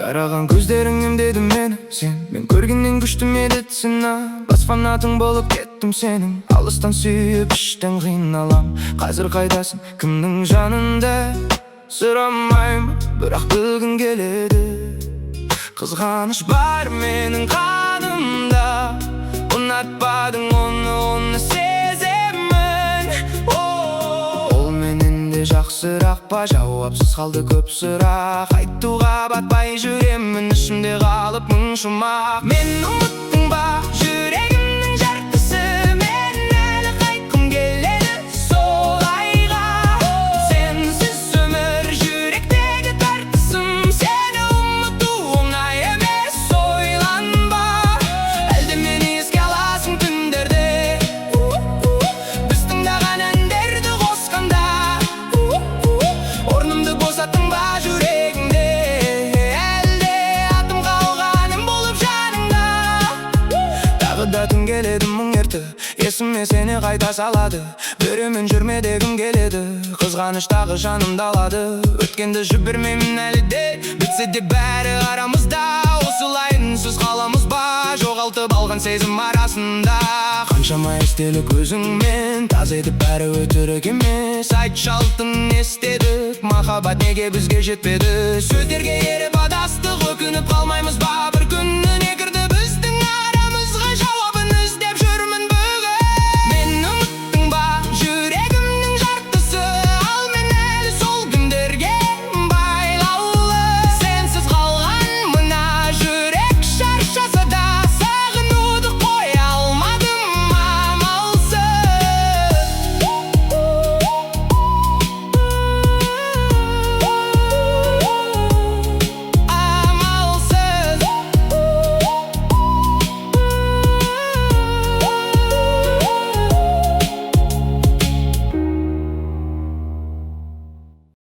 Караган көздерің емдеді мені сен. Мен көргеннен күшті медицина. Бас фанатың болып кеттім сенің. Алыстан сүйіп іштен қиналам. Қазір қайдасың, кімнің жанында? Сұрамаймын, бірақ білгің келеді. Қызғаныш бар менің қанымда. Ұнатпадың оны сеземін. Ол менен де жақсырақ па? Жауапсыз қалды көп сұрақ. Айтуға батпай жүремін, ішімде қалып мың жұмақ. Мен ұмыттың ба жүрегімнің жартысы? Мен әлі қайтқым келеді сол айға. Сенсіз өмір жүректегі тартысым. Сені ұмыту оңай емес, ойланба. Әлде мені еске аласың түндерде? Біз тыңдаған әндерді қосқанда. Орнымды босаттың ба жүрегіңде? Әлде атым қалғаным болып жаныңда? Тағы да түн келеді мұң ерті, есіме сені қайта салады. Біреумен жүрмедегім келеді, қызғаныш тағы жанымды алады. Өткенді жібермеймін әлі де, бітсе де бәрі арамызда. Осылай үнсіз қаламыз ба, жоғалтып алған сезім арасында. Қаншама естелік өзіңмен, таза еді бәрі өтірік емес. Айтшы алтын не істедік, махаббат неге бізге жетпеді? Сөздерге